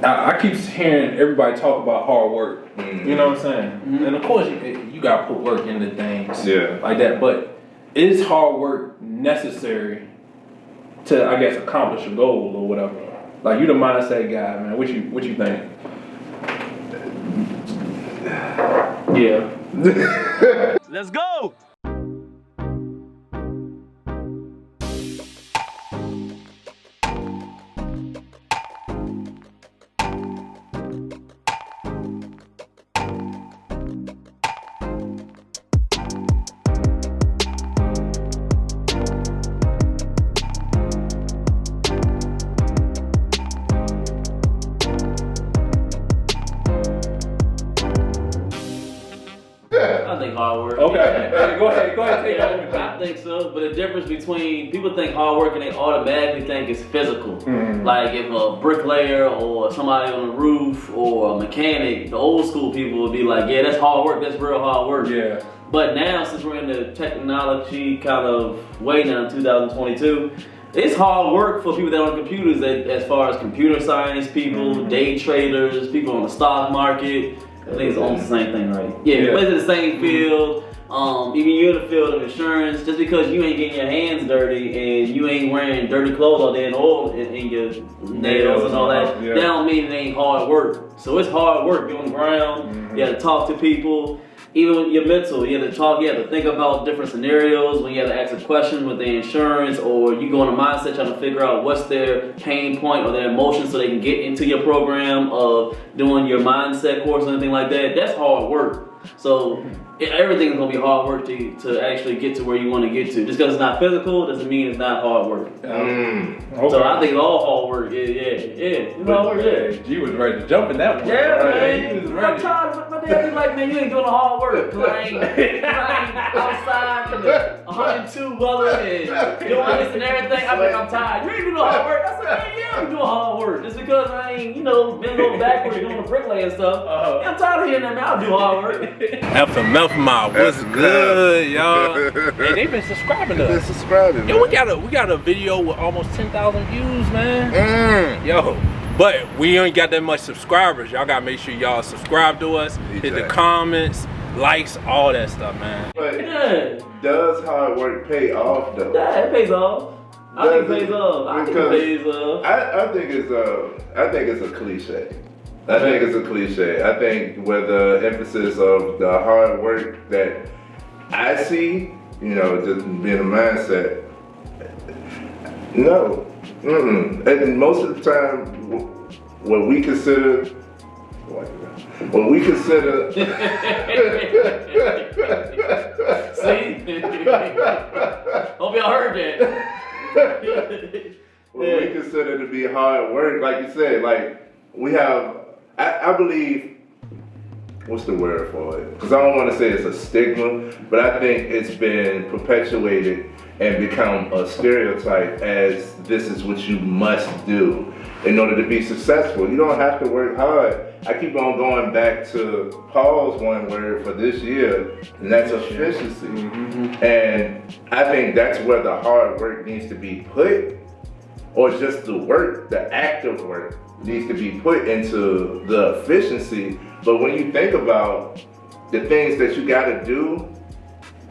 I keep hearing everybody talk about hard work. You know what I'm saying? And of course, you gotta put work into things like that. But is hard work necessary to, I guess, accomplish a goal or whatever? Like, you the mindset guy, man. What you think? Yeah. Let's go. I think hard work. Okay. Go ahead. Take it over. I think so, but the difference between people think hard work and they automatically think it's physical. Like if a bricklayer or somebody on the roof or a mechanic, the old school people would be like, yeah, that's hard work, that's real hard work. Yeah. But now, since we're in the technology kind of way now in 2022, it's hard work for people that are on computers, as far as computer science people, day traders, people on the stock market. I think it's almost the same thing, right? Yeah. But it's the same field. Even you're in the field of insurance. Just because you ain't getting your hands dirty and you ain't wearing dirty clothes all day and oil in your nails and all that, that don't mean it ain't hard work. So it's hard work. You're on the ground. You have to talk to people. Even with your mental, you have to talk, you have to think about different scenarios when you have to ask a question with their insurance, or you go in a mindset trying to figure out what's their pain point or their emotion so they can get into your program of doing your mindset course or anything like that. That's hard work. So everything's gonna be hard work to actually get to where you want to get to. Just because it's not physical doesn't mean it's not hard work. Okay. So I think it's all hard work. It's hard work. G was ready to jump in that one. Yeah, right? man. He was ready. I'm tired of my dad be like, man, you ain't doing the hard work. Cause I ain't outside in the 102 weather and doing this and everything. I'm tired. You ain't doing the hard work. I said, man, yeah, I'm doing hard work. Just because I ain't, been a little backward doing the bricklayer and stuff. I'm tired of hearing that, man. I'll do hard work. FMF mob, what's good, y'all? Hey, they've been subscribing to us. They're subscribing. Yo, we got a video with almost 10,000 views, man. Yo, but we ain't got that much subscribers. Y'all gotta make sure y'all subscribe to us, hit the comments, likes, all that stuff, man. But does hard work pay off though? Yeah, it pays off. I think it pays off. I think it's a cliche. I think it's a cliche. I think with the emphasis of the hard work that I see, just being a mindset, no. And most of the time, what we consider See? Hope y'all heard that. What we consider to be hard work, like you said, like we have, I believe, what's the word for it? Because I don't want to say it's a stigma, but I think it's been perpetuated and become a stereotype as this is what you must do in order to be successful. You don't have to work hard. I keep on going back to Paul's one word for this year, and that's efficiency. And I think that's where the hard work needs to be put, or just the work, the active work needs to be put into the efficiency. But when you think about the things that you gotta do,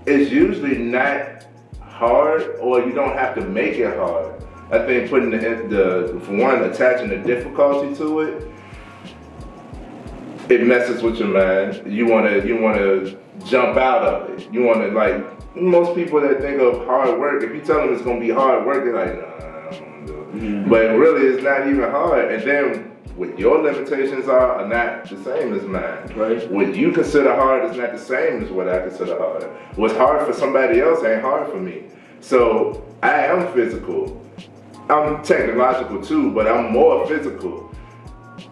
it's usually not hard, or you don't have to make it hard. I think putting for one, attaching the difficulty to it, it messes with your mind. You wanna jump out of it. You wanna, like, most people that think of hard work, if you tell them it's gonna be hard work, they're like, nah, I don't wanna do it. But really, it's not even hard. And then what your limitations are not the same as mine. Right. What you consider hard is not the same as what I consider hard. What's hard for somebody else ain't hard for me. So I am physical. I'm technological too, but I'm more physical.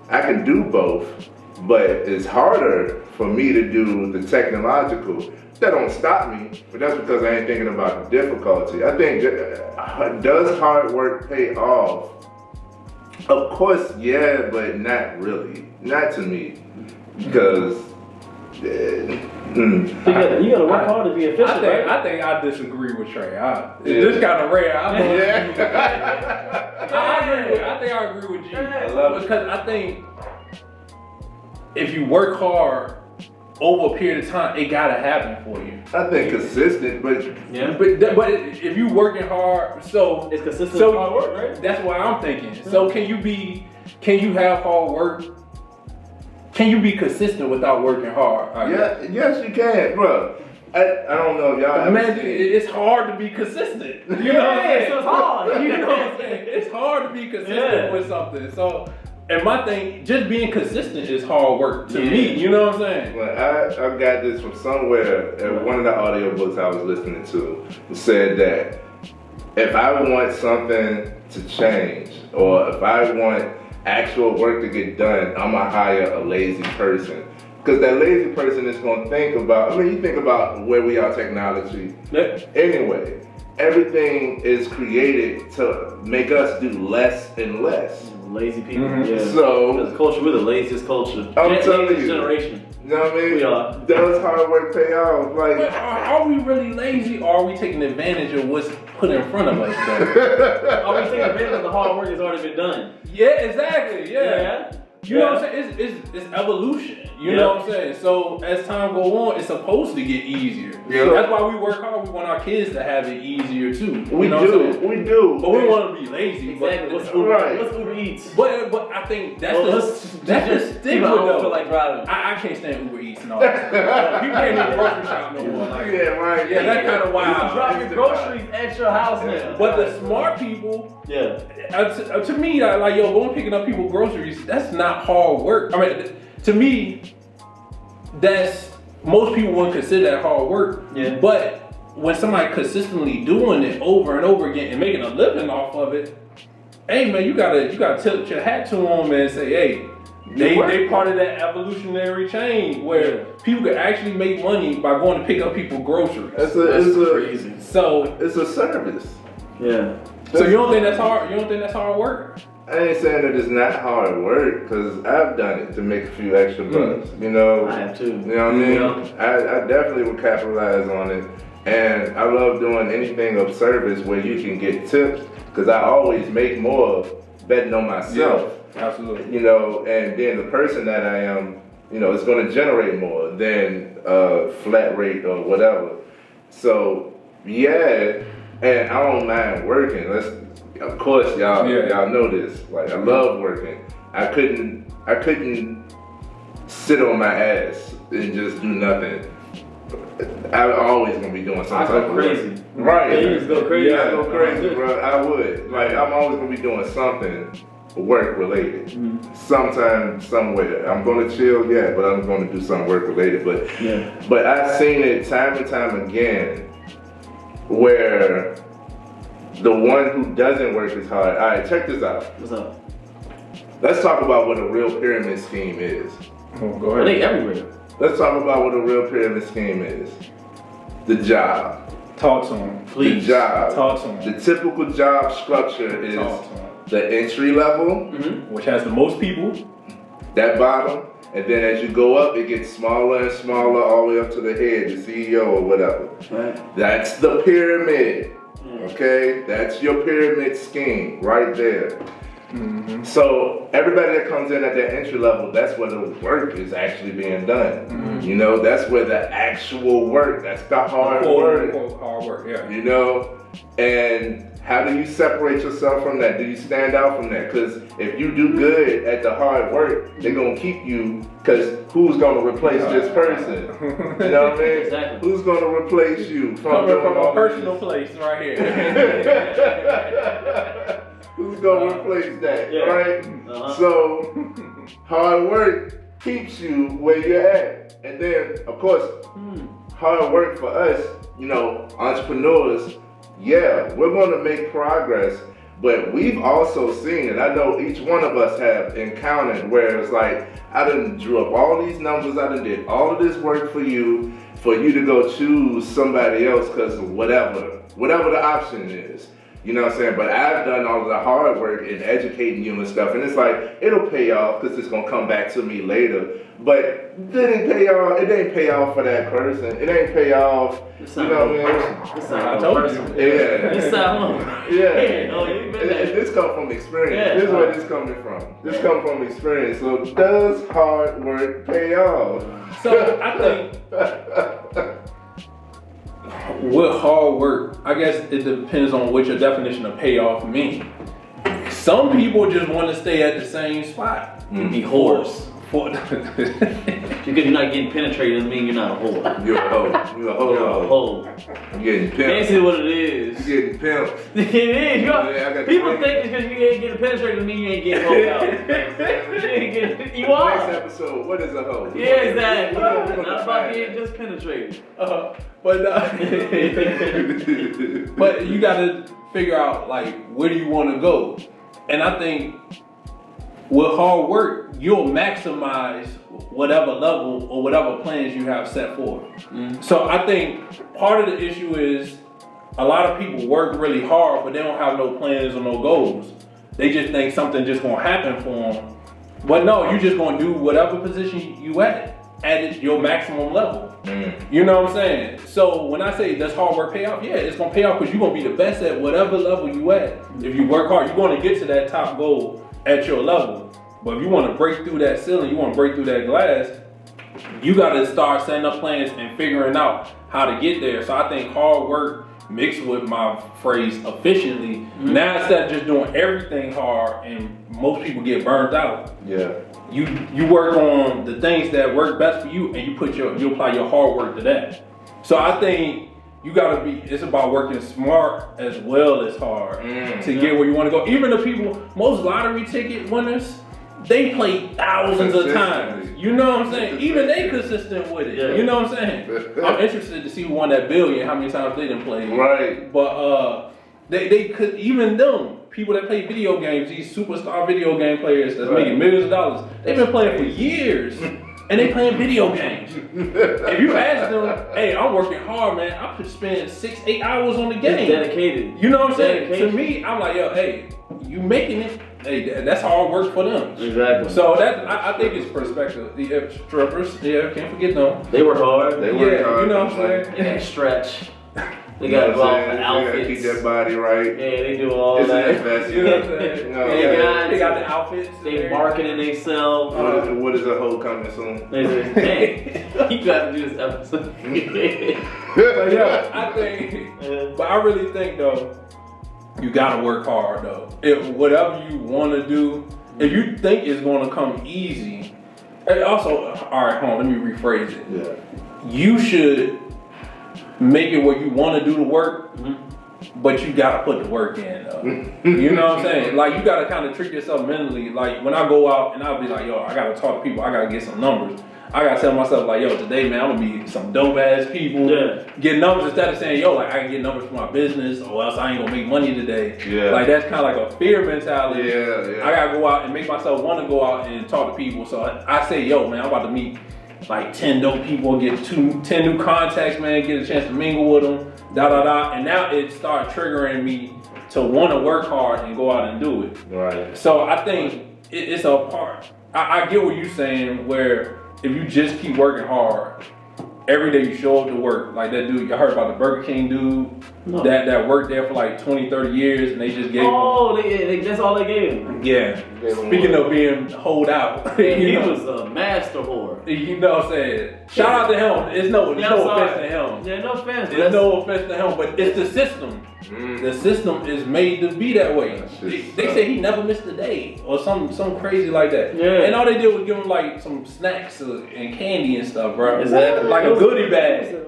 I can do both, but it's harder for me to do the technological. That don't stop me, but that's because I ain't thinking about the difficulty. I think, does hard work pay off? Of course, yeah, but not really. Not to me. Because You gotta work hard to be efficient, right? I think I disagree with Trey. It's kind of rare. I think I agree with you. I love it. Because I think if you work hard over a period of time, it gotta happen for you. I think consistent, but But if you working hard, so It's consistent so hard work, right? That's what I'm thinking. So can you have hard work? Can you be consistent without working hard? yes, you can, bro. I don't know if y'all. Man, it's hard to be consistent. You know what I'm saying? So it's hard. You know what I'm saying? It's hard to be consistent with something. So, and my thing, just being consistent is hard work to me. You know what I'm saying? Well, I got this from somewhere. One of the audiobooks I was listening to said that if I want something to change, or if I want actual work to get done, I'm gonna hire a lazy person. Because that lazy person is gonna think about, you think about where we are technology. Anyway, everything is created to make us do less and less. Lazy people. Mm-hmm. Yeah. So, the culture, we're the laziest culture. I'm telling you. Generation. You know what I mean? We are. Does hard work pay off? But Like, are we really lazy, or are we taking advantage of what's put in front of us, though? Are we taking advantage of the hard work that's already been done? Yeah, exactly. Yeah. You know what I'm saying? It's evolution. You know what I'm saying? So as time go on, it's supposed to get easier. Yeah. So that's why we work hard. We want our kids to have it easier too. we you know what I'm saying? we do. But we want to be lazy. Exactly. What's Right. Uber Eats? But I think that's the People stigma don't though. feel like driving. I can't stand Uber Eats and all that. You can't even grocery shop no more. Like, Yeah, right. yeah, that kind of You can wild. drop your groceries at your house now. But the smart people, Yeah. to me, like, yo, going picking up people's groceries, that's not hard work. I mean, to me, that's, most people wouldn't consider that hard work. Yeah. But when somebody consistently doing it over and over again and making a living off of it, hey man, you gotta tilt your hat to them and say, hey, they part of that evolutionary chain where people can actually make money by going to pick up people's groceries. It's crazy. So it's a service. Yeah. So you don't think that's hard? You don't think that's hard work? I ain't saying that it's not hard work, because I've done it to make a few extra bucks. You know, I have too. You know what I mean? Yeah. I definitely would capitalize on it, and I love doing anything of service where you can get tips, because I always make more betting on myself. Yeah, absolutely. You know, and then the person that I am, you know, it's going to generate more than flat rate or whatever. So yeah, and I don't mind working. Of course, y'all know this. Like, I love working. I couldn't sit on my ass and just do nothing. I'm always gonna be doing something. I go crazy. Right. Yeah, you just go crazy. Yeah, I go crazy, bro. I would. Like, I'm always gonna be doing something work related. Sometime, somewhere. I'm gonna chill, but I'm gonna do something work related. But I've seen it time and time again where the one who doesn't work as hard. All right, check this out. What's up? Let's talk about what a real pyramid scheme is. Oh, go Are they everywhere? Let's talk about what a real pyramid scheme is. The job. Talk to them. Please. The job. Talk to them. The typical job structure is Talk to them. the entry level, Which has the most people. that bottom, and then as you go up, it gets smaller and smaller all the way up to the head, the CEO or whatever. Right. That's the pyramid. Okay, that's your pyramid scheme right there. So everybody that comes in at that entry level, that's where the work is actually being done. You know, that's where the actual work, that's the hard work. Hard work, yeah. You know, and how do you separate yourself from that? Do you stand out from that? Because if you do good at the hard work, they're gonna keep you. Because who's gonna replace this person? You know what I mean? Exactly. Who's gonna replace you Coming from a personal place right here. Who's gonna replace that, right? So hard work keeps you where you're at. And then, of course, hard work for us, you know, entrepreneurs, we're gonna make progress, but we've also seen, and I know each one of us have encountered where it's like, I done drew up all these numbers, I done did all of this work for you to go choose somebody else because whatever the option is. You know what I'm saying? But I've done all of the hard work in educating you and stuff, and it's like, it'll pay off because it's going to come back to me later. But it didn't pay off. It didn't pay off for that person. It ain't pay off. You know what I mean? Yeah. You sound yeah. Oh, you been there. This comes from experience. Yeah. This is where this coming from. This comes from experience. So does hard work pay off? So I think with hard work, I guess it depends on what your definition of payoff means. Some people just want to stay at the same spot. Be whores. Because you're not getting penetrated doesn't mean you're not a whore. You're a hoe. You're a hoe. You're a hoe. I'm getting pimped. Basically what it is. You're getting pimped. It is. People think it's because you ain't getting penetrated doesn't mean you ain't getting hoed out. You are. Next episode, what is a hoe? Yeah, exactly. Not about being just penetrated. but you got to figure out like where do you want to go, and I think with hard work you'll maximize whatever level or whatever plans you have set forth. So I think part of the issue is a lot of people work really hard but they don't have no plans or no goals. They just think something just gonna happen for them, but no, you just gonna do whatever position you at your maximum level. You know what I'm saying? So when I say does hard work pay off, yeah, it's gonna pay off because you're gonna be the best at whatever level you at. If you work hard, you're gonna get to that top goal at your level. But if you wanna break through that ceiling, you wanna break through that glass, you gotta start setting up plans and figuring out how to get there. So I think hard work mixed with my phrase efficiently, now instead of just doing everything hard and most people get burned out. Yeah. You work on the things that work best for you and you apply your hard work to that. So I think you gotta it's about working smart as well as hard to get where you wanna go. Even the people, most lottery ticket winners, they play thousands of times. You know what I'm saying? Even they consistent with it. Yeah. You know what I'm saying? I'm interested to see who won that billion, how many times they didn't play. Right. But they could, even them, people that play video games, these superstar video game players that's making millions of dollars, they've been playing for years. And they playing video games. If you ask them, hey, I'm working hard, man. I could spend 6-8 hours on the game. It's dedicated. You know what I'm saying? To me, I'm like, yo, hey, you making it. Hey, that's hard work for them. Exactly. So I think it's perspective. The strippers, can't forget them. They work hard. They work hard. You know what I'm saying? They gotta stretch. They gotta go out for outfits. They gotta keep their body right. Yeah, they do all It's that. an investment. You know what I'm saying? They got the outfits. They marketing themselves. What is a hoe coming soon? They say, hey, you gotta do this episode. But yeah, I think, but I really think though, you gotta work hard though. If whatever you wanna do, if you think it's gonna come easy, and also, all right, hold on, let me rephrase it. Yeah. You should make it where you wanna do the work, but you gotta put the work in though. You know what I'm saying? Like you gotta kind of trick yourself mentally. Like when I go out and I'll be like, yo, I gotta talk to people, I gotta get some numbers. I gotta tell myself like, yo, today, man, I'm gonna be some dope ass people. Get numbers instead of saying, yo, like I can get numbers for my business or else I ain't gonna make money today. Yeah. Like that's kind of like a fear mentality. Yeah. I gotta go out and make myself want to go out and talk to people. So I say, yo, man, I'm about to meet like 10 dope people, get 10 new contacts, man, get a chance to mingle with them, and now it started triggering me to want to work hard and go out and do it. Right. So I think it's a part. I get what you're saying, where if you just keep working hard, every day you show up to work, like that dude, you heard about the Burger King dude that worked there for like 20, 30 years and they just gave him. That's all they gave him. Yeah. Speaking of being holed out. He was a master whore. You know what I'm saying? Shout out to him. There's no offense to him. Yeah, no offense. There's no offense to him, but it's the system. The system is made to be that way. They say he never missed a day or some crazy like that. Yeah. And all they did was give him like some snacks and candy and stuff, bro. Exactly. Like a goodie bag.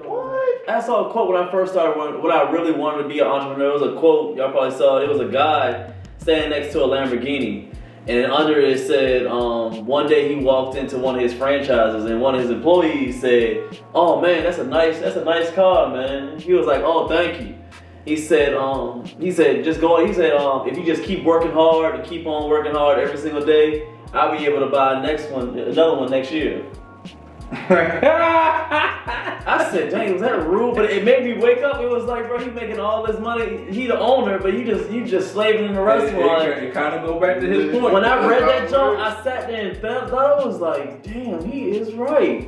I saw a quote when I first started. When I really wanted to be an entrepreneur, it was a quote y'all probably saw. It was a guy standing next to a Lamborghini, and under it said, one day he walked into one of his franchises, and one of his employees said, "Oh man, that's a nice car, man." He was like, "Oh, thank you." He said, just go. He said, if you just keep working hard and keep on working hard every single day, I'll be able to buy another one next year. I said, dang, was that rude? But it made me wake up. It was like, bro, he making all this money. He the owner, but you just slaving in the restaurant. It kind of go back to his point. When I read that joke, I sat there and thought I was like, damn, he is right.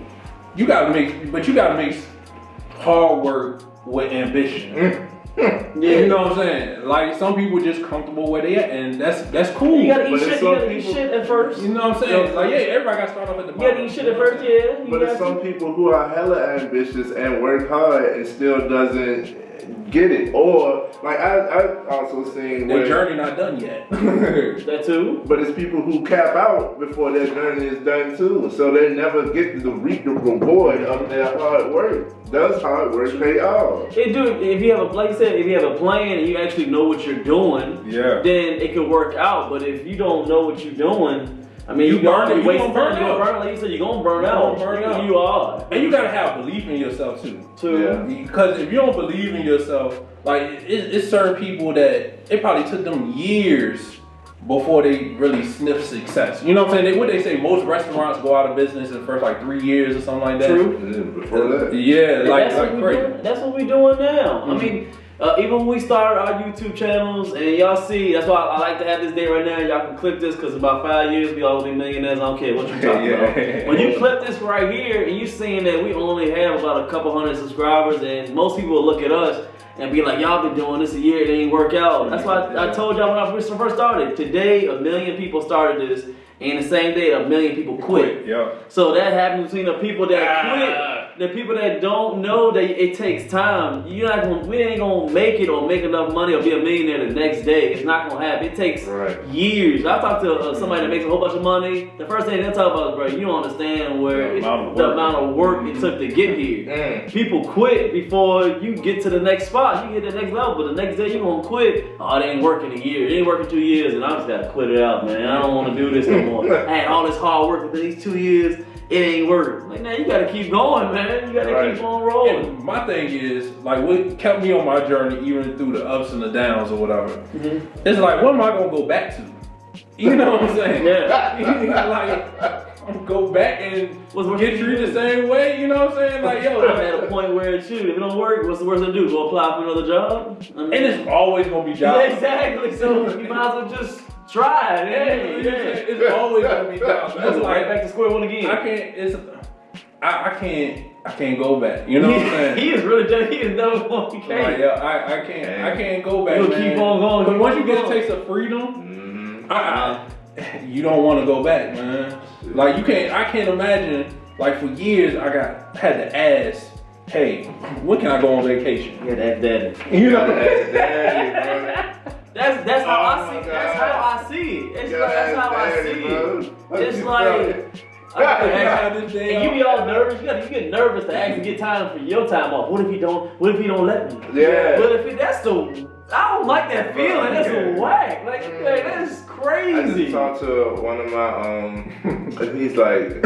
You gotta mix hard work with ambition. Yeah. You know what I'm saying? Like some people just comfortable where they at, and that's cool. You gotta eat shit. You gotta eat shit at first. You know what I'm saying? Like everybody gotta start off at the bottom. You gotta eat shit at first, yeah. But there's some people who are hella ambitious and work hard and still doesn't get it. Or like I also seen their journey not done yet. That too. But it's people who cap out before their journey is done too. So they never get to reap the reward of their hard work. Does hard work pay off? It do. If you have like you said, if you have a plan and you actually know what you're doing, then it can work out. But if you don't know what you're doing, I mean, you gonna burn out. Like you said, you're gonna burn out. You are. And you gotta have belief in yourself too. Because if you don't believe in yourself, like it's certain people that it probably took them years before they really sniff success. You know what I'm saying? What they say, most restaurants go out of business in the first like 3 years or something like that. True. Before that. Yeah, like crazy. That's what we're doing now. I mean, even when we started our YouTube channels, and y'all see, that's why I like to have this day right now. Y'all can click this, because about 5 years, we all will be millionaires. I don't care what you're talking about. When you clip this right here, and you seeing that we only have about a couple hundred subscribers, and most people will look at us and be like, y'all been doing this a year, it ain't work out. That's why I told y'all when I first started. Today, 1 million people started this, and the same day, 1 million people quit. So that happens between the people that quit, the people that don't know that it takes time. We ain't gonna make it or make enough money or be a millionaire the next day. It's not gonna happen. It takes years. I talked to somebody that makes a whole bunch of money. The first thing they'll talk about is, bro, you don't understand the amount of work it took to get here. People quit before you get to the next spot. You get to the next level, but the next day you gonna quit. Oh, it ain't working a year. It ain't working 2 years, and I just gotta quit it out, man. I don't want to do this no more. I had all this hard work within these 2 years. It ain't working. Like, man, you gotta keep going, man. You gotta keep on rolling. And my thing is, like, what kept me on my journey, even through the ups and the downs or whatever, it's like, what am I gonna go back to? You know what I'm saying? Like, I'm gonna go back and get treated the same way, you know what I'm saying? Like, yo. I'm at a point where, shoot, if it don't work, what's the worst thing to do? Go apply for another job? I mean, and it's always gonna be jobs. Yeah, exactly. So you might as well just try it. It's always gonna be jobs. It's like back to square one again. I can't go back. You know what I'm saying? He is really just, he is never going to be like, I can't go back. You'll keep on going. But once you get a taste of freedom, you don't want to go back, man. Like I can't imagine. Like for years, had to ask, hey, when can I go on vacation? Yeah, that's daddy. You know, that's how I see. That's how I see it. That's how I see it. It's like. And you be all nervous. You get nervous to actually get time for your time off. What if he don't let me? Yeah. But if I don't like that feeling. That's a whack. Like that's crazy. I just talked to one of my he's like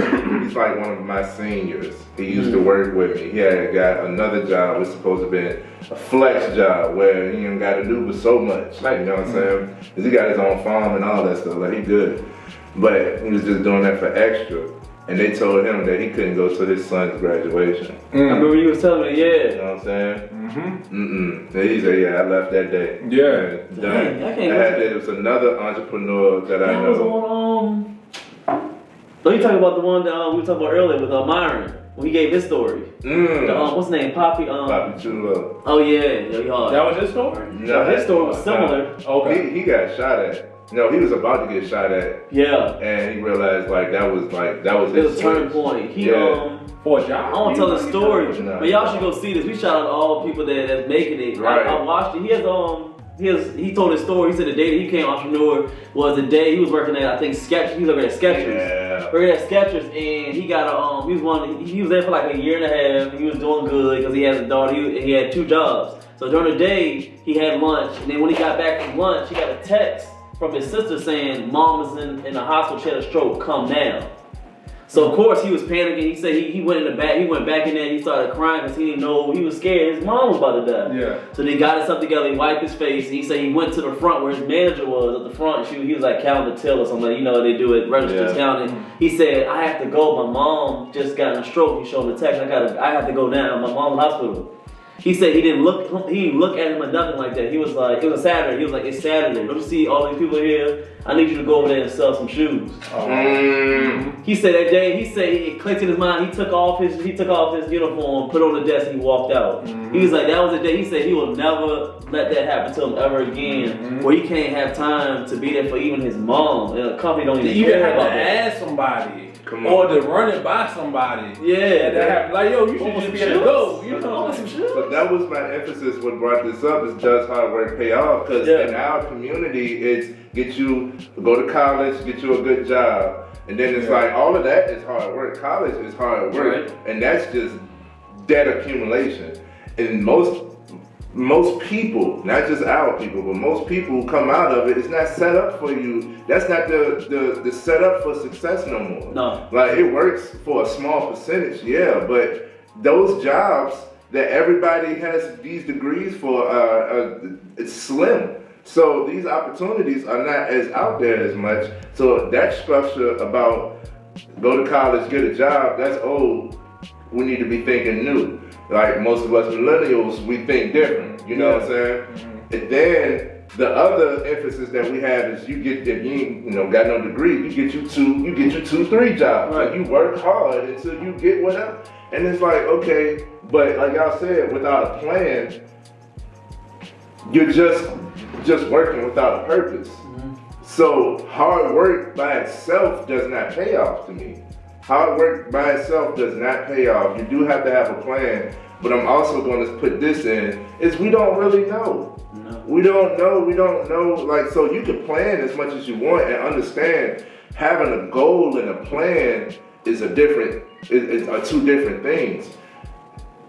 one of my seniors. He used to work with me. He had got another job. It's supposed to be a flex job where he ain't got to do but so much. Like, you know what I'm saying? Cause he got his own farm and all that stuff. Like he good. But he was just doing that for extra. And they told him that he couldn't go to his son's graduation. I remember you was telling me, You know what I'm saying? And he said, yeah, I left that day. Yeah. Done. There was another entrepreneur that I know. Was on, you talking about the one that we were talking about earlier with Myron, when he gave his story. What's his name? Poppy Chulo. Oh yeah. That was his story? No, his story was similar. Okay. He got shot at. No, he was about to get shot at. Yeah. And he realized that was his. It was a turning point. For a job. I won't tell the story, but y'all should go see this. We shout out all people that's making it. Right. I watched it. He told his story. He said the day that he became entrepreneur was the day he was working at, I think, Skechers. He was working at Skechers. Yeah. Working at Skechers, and he got he was there for like a year and a half. He was doing good because he has a daughter. He had 2 jobs. So during the day he had lunch, and then when he got back from lunch, he got a text from his sister saying, "Mom is in the hospital. She had a stroke. Come now." So of course he was panicking. He said he went in the back. He went back in there. And he started crying because he didn't know. He was scared. His mom was about to die. Yeah. So they got himself together. He wiped his face. And he said he went to the front where his manager was at the front. He was like counting the till or something. You know they do it. Registers counting. He said, "I have to go. My mom just got in a stroke." He showed him the text. I have to go now. My mom's in the hospital. He said he didn't look. He didn't look at him or nothing like that. He was like, it was a Saturday. He was like, "It's Saturday. Don't you see all these people here? I need you to go over there and sell some shoes." He said that day. He said it clicked in his mind. He took off his uniform, put it on the desk, and he walked out. He was like, that was the day. He said he will never let that happen to him ever again. Where he can't have time to be there for even his mom. And a company don't even care have about to that. ask somebody. Or to run it by somebody. Yeah. That happened. Like, yo, you should just be able to go. You know. But that was my emphasis. What brought this up is does hard work pay off? Because in our community, it's go to college, get you a good job. And then it's like, all of that is hard work. College is hard work. And that's just debt accumulation. And most people, not just our people, but most people who come out of it, it's not set up for you. That's not the setup for success no more. No. Like, it works for a small percentage, yeah, but those jobs that everybody has these degrees for, it's slim. So these opportunities are not as out there as much. So that structure about go to college, get a job, that's old. We need to be thinking new. Like most of us millennials, we think different. You know what I'm saying? And then the other emphasis that we have is you get, if you got no degree, you get you 2-3 jobs. Like you work hard until you get whatever. And it's like, okay, but like y'all said, without a plan, you're just working without a purpose. So hard work by itself does not pay off to me. Hard work by itself does not pay off. You do have to have a plan, but I'm also going to put this in, is we don't really know. No. We don't know, like, so you can plan as much as you want and understand having a goal and a plan is are two different things.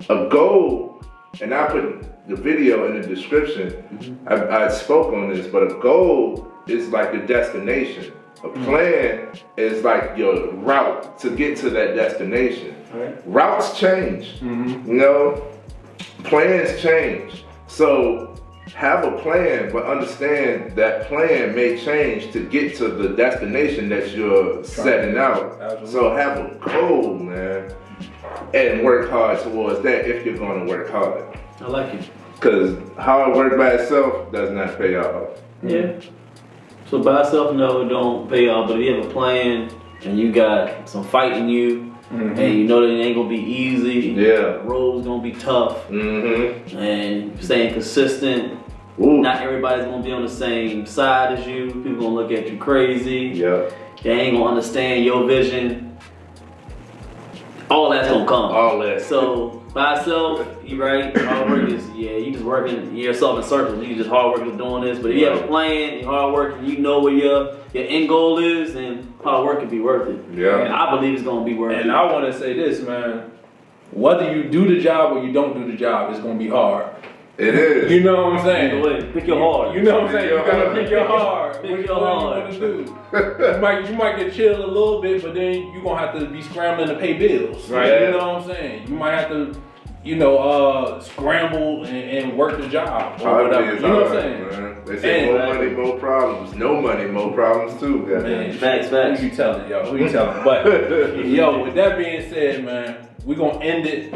A goal, and I put the video in the description, I spoke on this, but a goal is like your destination. A plan is like your route to get to that destination. Routes change, plans change. So have a plan, but understand that plan may change to get to the destination that you're setting out. Absolutely. So have a goal, man, and work hard towards that if you're going to work hard. I like it. Because hard work by itself does not pay off. Yeah. So by itself, no, it don't pay off. But if you have a plan and you got some fight in you, and you know that it ain't gonna be easy, the road's gonna be tough, and staying consistent. Not everybody's gonna be on the same side as you. People gonna look at you crazy. They ain't gonna understand your vision. All that's gonna come. All that. So by itself, you right. Hard work is you just working yourself in circles. You just hard work is doing this. But if you have a plan, hard work, and you know where your end goal is, then hard work can be worth it. And I believe it's gonna be worth it. And I want to say this, man. Whether you do the job or you don't do the job, it's gonna be hard. It is. You know what I'm saying? Either way, pick your hard. You know what I'm saying? You gotta pick your hard. Pick your hard. What you wanna do? You might get chilled a little bit, but then you're gonna have to be scrambling to pay bills. Right? You know what I'm saying? You might have to, scramble and work the job or whatever. You know what I'm saying? Man. They say more money, more problems. No money, more problems too. Man, facts. Who you telling, yo? Who you telling? But yo, with that being said, man, we're gonna end it.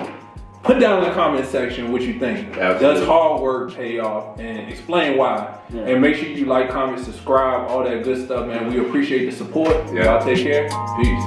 Put down in the comment section what you think. Absolutely. Does hard work pay off? And explain why. And make sure you like, comment, subscribe, all that good stuff, man. We appreciate the support. Y'all take care. Peace.